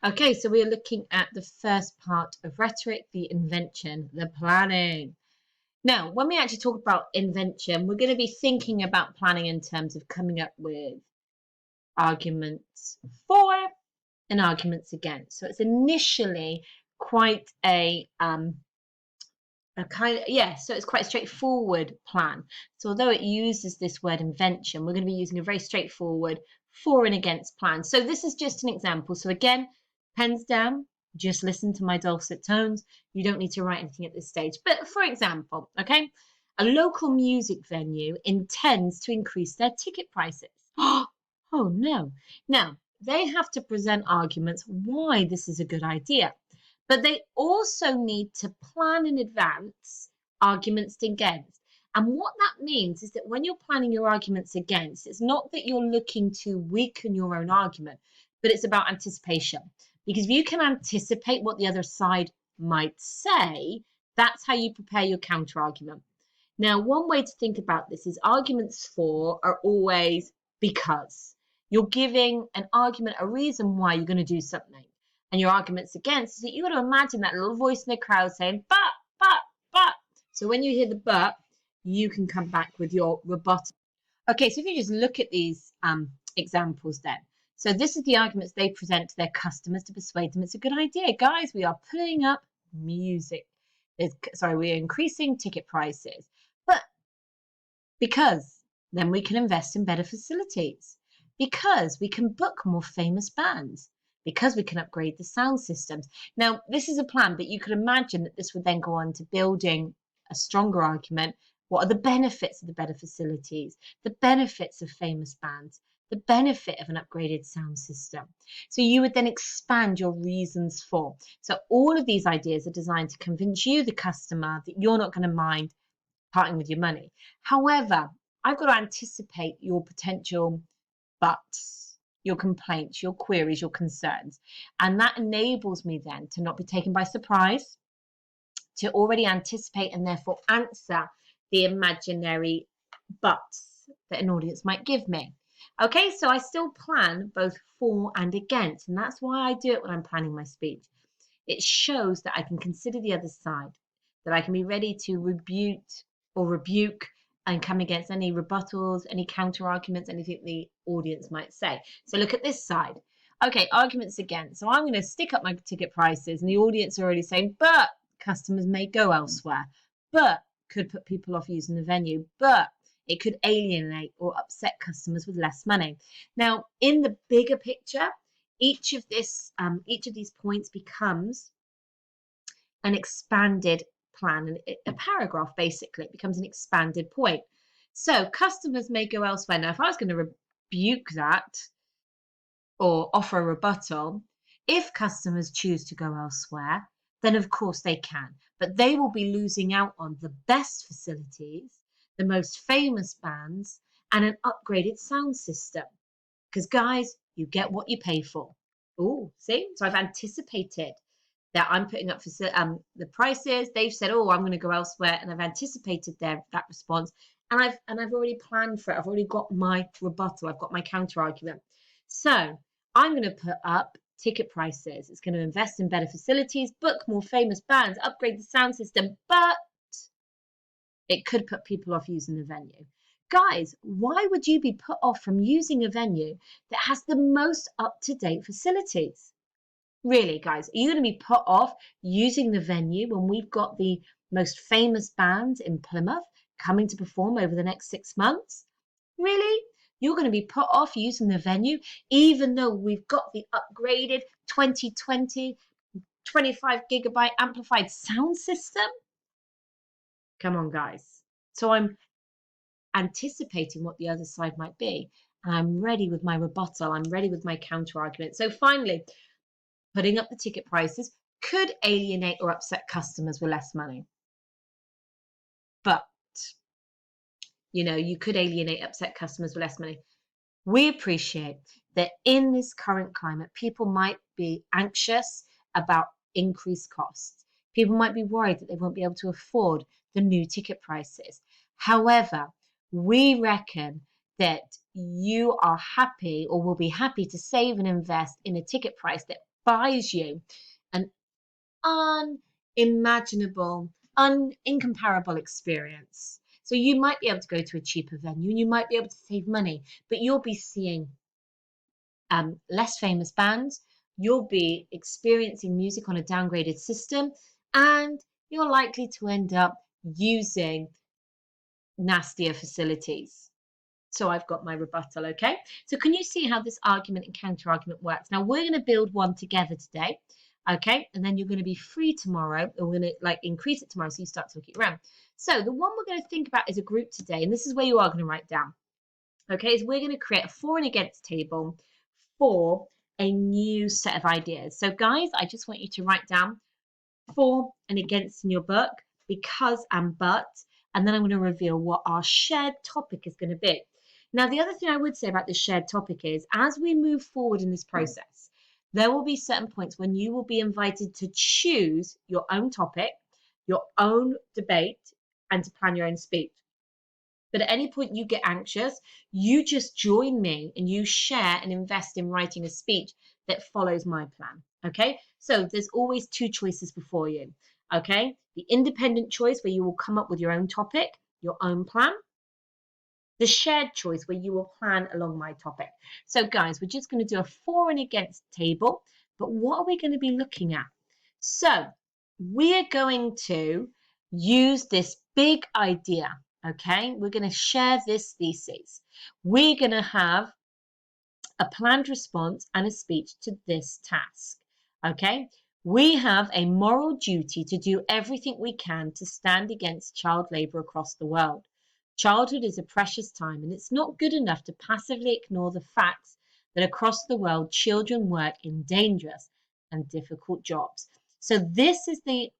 Okay, so we're looking at the first part of rhetoric, the invention, the planning. Now, when we actually talk about invention, we're going to be thinking about planning in terms of coming up with arguments for and arguments against. So it's initially quite a kind of, so it's quite a straightforward plan. So although it uses this word invention, we're going to be using a very straightforward for and against plan. So this is just an example. So again, pens down, just listen to my dulcet tones. You don't need to write anything at this stage. But for example, okay, a local music venue intends to increase their ticket prices. Oh no. Now, they have to present arguments why this is a good idea. But they also need to plan in advance arguments against. And what that means is that when you're planning your arguments against, it's not that you're looking to weaken your own argument, but it's about anticipation. Because if you can anticipate what the other side might say, that's how you prepare your counter argument. Now, one way to think about this is arguments for are always because. You're giving an argument, a reason why you're going to do something. And your arguments against, so you've got to imagine that little voice in the crowd saying, but. So when you hear the but, you can come back with your rebuttal. Okay, so if you just look at these examples then. So this is the arguments they present to their customers to persuade them it's a good idea. Guys, we are putting up music. We're increasing ticket prices. But because then we can invest in better facilities. Because we can book more famous bands. Because we can upgrade the sound systems. Now, this is a plan, but you could imagine that this would then go on to building a stronger argument. What are the benefits of the better facilities? The benefits of famous bands? The benefit of an upgraded sound system? So you would then expand your reasons for. So all of these ideas are designed to convince you, the customer, that you're not going to mind parting with your money. However, I've got to anticipate your potential buts, your complaints, your queries, your concerns. And that enables me then to not be taken by surprise, to already anticipate and therefore answer the imaginary buts that an audience might give me. Okay, so I still plan both for and against, and that's why I do it when I'm planning my speech. It shows that I can consider the other side, that I can be ready to rebuke and come against any rebuttals, any counter arguments, anything the audience might say. So look at this side. Okay, arguments against. So I'm going to stick up my ticket prices, and the audience are already saying, but customers may go elsewhere, but could put people off using the venue, but it could alienate or upset customers with less money. Now, in the bigger picture, each of these points becomes an expanded plan, a paragraph basically. It becomes an expanded point. So customers may go elsewhere. Now, if I was going to rebuke that or offer a rebuttal, if customers choose to go elsewhere, then of course they can. But they will be losing out on the best facilities, the most famous bands, and an upgraded sound system. Because guys, you get what you pay for. Oh, see? So I've anticipated that I'm putting up for the prices. They've said, "Oh, I'm going to go elsewhere," and I've anticipated that response, and I've already planned for it. I've already got my rebuttal. I've got my counter argument. So I'm going to put up ticket prices. It's going to invest in better facilities, book more famous bands, upgrade the sound system, but it could put people off using the venue. Guys, why would you be put off from using a venue that has the most up-to-date facilities? Really, guys, are you going to be put off using the venue when we've got the most famous bands in Plymouth coming to perform over the next 6 months? Really? You're going to be put off using the venue even though we've got the upgraded 2020 25 gigabyte amplified sound system? Come on, guys. So I'm anticipating what the other side might be, and I'm ready with my rebuttal. I'm ready with my counter argument. So finally, putting up the ticket prices could alienate or upset customers with less money. But, you could alienate, upset customers with less money. We appreciate that in this current climate, people might be anxious about increased costs. People might be worried that they won't be able to afford the new ticket prices. However, we reckon that you are happy or will be happy to save and invest in a ticket price that buys you an unimaginable, incomparable experience. So you might be able to go to a cheaper venue and you might be able to save money, but you'll be seeing less famous bands, you'll be experiencing music on a downgraded system, and you're likely to end up using nastier facilities. So I've got my rebuttal, okay? So can you see how this argument and counter argument works? Now we're going to build one together today, okay? And then you're going to be free tomorrow, and we're going to increase it tomorrow so you start to look it around. So the one we're going to think about as a group today, and this is where you are going to write down, okay, is we're going to create a for and against table for a new set of ideas. So guys, I just want you to write down for and against in your book, because and but, and then I'm going to reveal what our shared topic is going to be. Now, the other thing I would say about the shared topic is, as we move forward in this process, there will be certain points when you will be invited to choose your own topic, your own debate, and to plan your own speech. But at any point you get anxious, you just join me and you share and invest in writing a speech that follows my plan. Okay, so there's always two choices before you. Okay, the independent choice where you will come up with your own topic, your own plan. The shared choice where you will plan along my topic. So guys, we're just going to do a for and against table, but what are we going to be looking at? So we're going to use this big idea. Okay, we're going to share this thesis. We're going to have a planned response and a speech to this task. Okay, we have a moral duty to do everything we can to stand against child labour across the world. Childhood is a precious time, and it's not good enough to passively ignore the facts that across the world children work in dangerous and difficult jobs. So this is the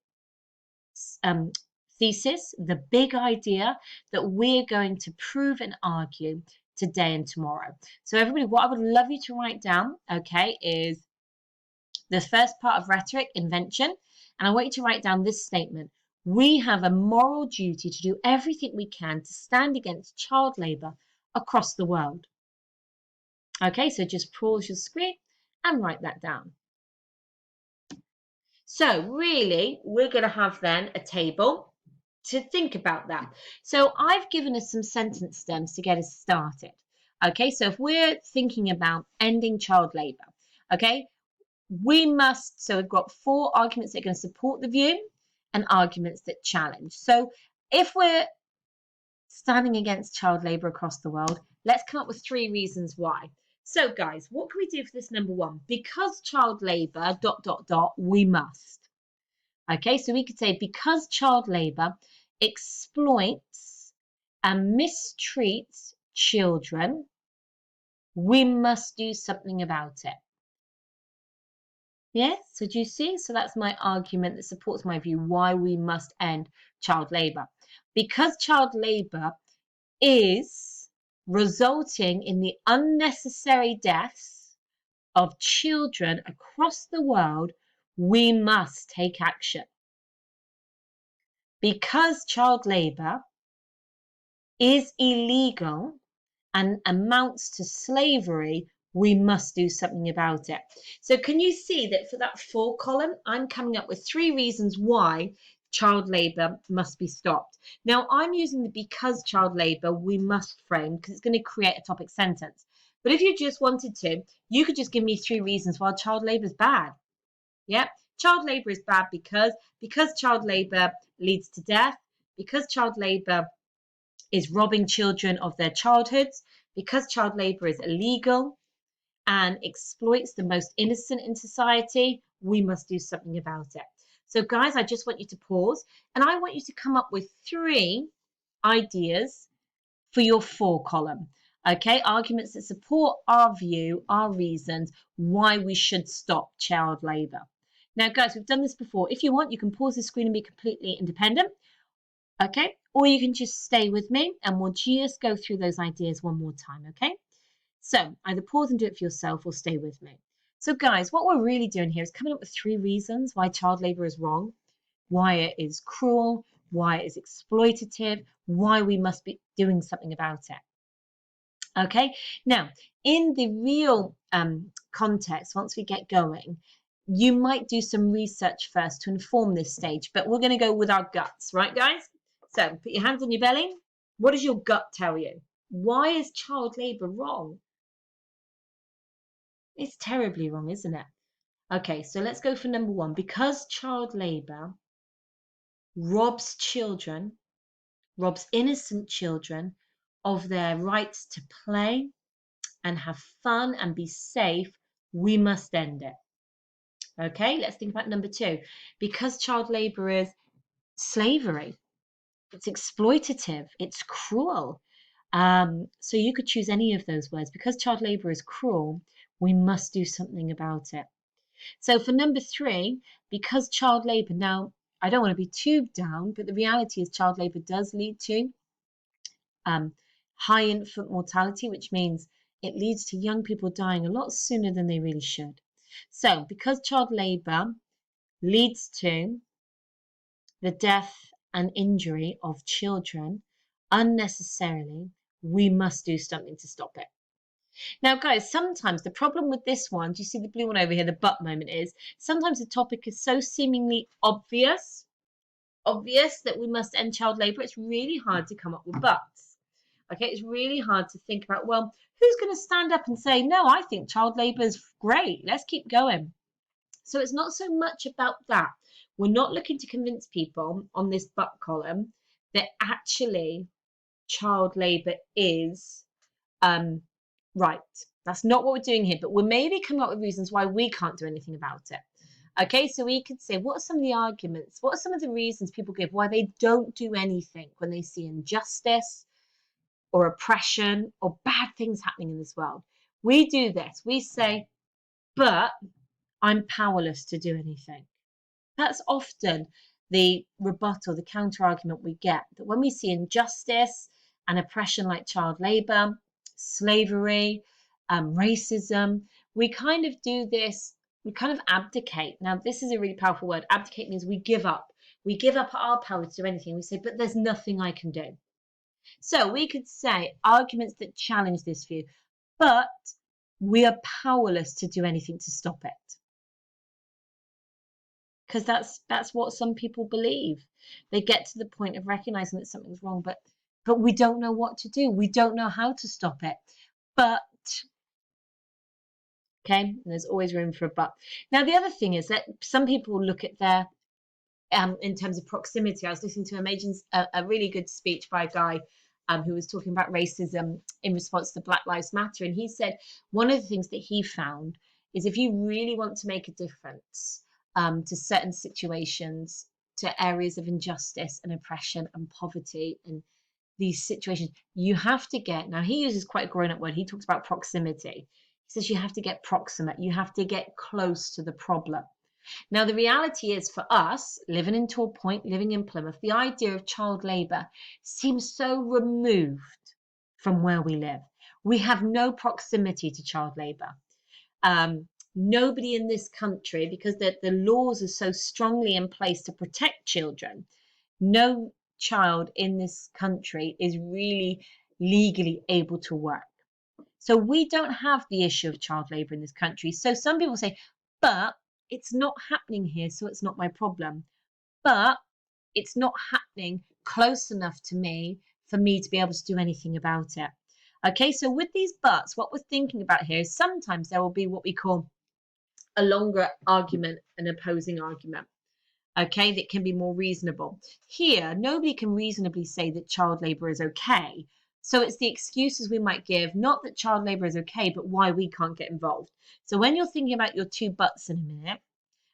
thesis, the big idea that we're going to prove and argue today and tomorrow. So everybody, what I would love you to write down, okay, is the first part of rhetoric, invention, and I want you to write down this statement. We have a moral duty to do everything we can to stand against child labour across the world. Okay, so just pause your screen and write that down. So really, we're going to have then a table to think about that. So I've given us some sentence stems to get us started. Okay, so if we're thinking about ending child labour, okay, we must, so we've got 4 arguments that are going to support the view and arguments that challenge. So if we're standing against child labour across the world, let's come up with 3 reasons why. So guys, what can we do for this number 1? Because child labour, ... we must. Okay, so we could say because child labour exploits and mistreats children, we must do something about it. Yes, so do you see? So that's my argument that supports my view why we must end child labour. Because child labour is resulting in the unnecessary deaths of children across the world, we must take action. Because child labour is illegal and amounts to slavery, we must do something about it. So can you see that for that 4 column, I'm coming up with 3 reasons why child labour must be stopped. Now, I'm using the because child labour we must frame because it's going to create a topic sentence. But if you just wanted to, you could just give me 3 reasons why child labour is bad. Yep, child labour is bad because child labour leads to death, because child labour is robbing children of their childhoods, because child labour is illegal and exploits the most innocent in society, we must do something about it. So guys, I just want you to pause and I want you to come up with 3 ideas for your 4 column. Okay, arguments that support our view, our reasons why we should stop child labour. Now guys, we've done this before. If you want, you can pause the screen and be completely independent. Okay, or you can just stay with me and we'll just go through those ideas one more time, okay? So either pause and do it for yourself or stay with me. So guys, what we're really doing here is coming up with 3 reasons why child labour is wrong, why it is cruel, why it is exploitative, why we must be doing something about it. Okay, now in the real context, once we get going, you might do some research first to inform this stage, but we're going to go with our guts, right, guys? So put your hands on your belly. What does your gut tell you? Why is child labour wrong? It's terribly wrong, isn't it? Okay, so let's go for number one. Because child labour robs children, robs innocent children of their rights to play and have fun and be safe, we must end it. Okay, let's think about number two. Because child labour is slavery, it's exploitative, it's cruel. So you could choose any of those words. Because child labour is cruel, we must do something about it. So for number three, because child labour, now I don't want to be too down, but the reality is child labour does lead to high infant mortality, which means it leads to young people dying a lot sooner than they really should. So because child labour leads to the death and injury of children unnecessarily, we must do something to stop it. Now, guys, sometimes the problem with this one, do you see the blue one over here, the but moment, is sometimes the topic is so seemingly obvious that we must end child labour, it's really hard to come up with buts. Okay, it's really hard to think about, well, who's going to stand up and say, no, I think child labour is great, let's keep going. So it's not so much about that. We're not looking to convince people on this but column that actually child labour is right. That's not what we're doing here, but we're maybe coming up with reasons why we can't do anything about it. Okay, so we could say, what are some of the arguments? What are some of the reasons people give why they don't do anything when they see injustice or oppression or bad things happening in this world? We do this. We say, but I'm powerless to do anything. That's often the rebuttal, the counter argument we get, that when we see injustice and oppression like child labour, slavery, racism, we kind of do this, we kind of abdicate. Now, this is a really powerful word. Abdicate means we give up. We give up our power to do anything. We say, but there's nothing I can do. So we could say arguments that challenge this view, but we are powerless to do anything to stop it. Because that's what some people believe. They get to the point of recognizing that something's wrong, but we don't know what to do. We don't know how to stop it. But okay, and there's always room for a but. Now the other thing is that some people look at their in terms of proximity. I was listening to a really good speech by a guy who was talking about racism in response to Black Lives Matter, and he said one of the things that he found is if you really want to make a difference to certain situations, to areas of injustice and oppression and poverty and these situations, you have to get, now he uses quite a grown-up word, he talks about proximity. He says you have to get proximate, you have to get close to the problem. Now, the reality is for us, living in Tor Point, living in Plymouth, the idea of child labour seems so removed from where we live. We have no proximity to child labour. Nobody in this country, because the laws are so strongly in place to protect children, no child in this country is really legally able to work. So we don't have the issue of child labour in this country. So some people say, but it's not happening here, so it's not my problem. But it's not happening close enough to me for me to be able to do anything about it. Okay, so with these buts, what we're thinking about here is sometimes there will be what we call a longer argument, an opposing argument, okay, that can be more reasonable. Here, nobody can reasonably say that child labour is okay. So it's the excuses we might give, not that child labour is okay, but why we can't get involved. So when you're thinking about your two buts in a minute,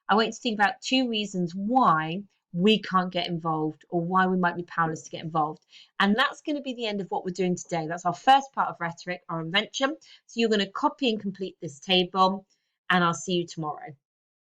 I want you to think about two reasons why we can't get involved or why we might be powerless to get involved. And that's going to be the end of what we're doing today. That's our first part of rhetoric, our invention. So you're going to copy and complete this table, and I'll see you tomorrow.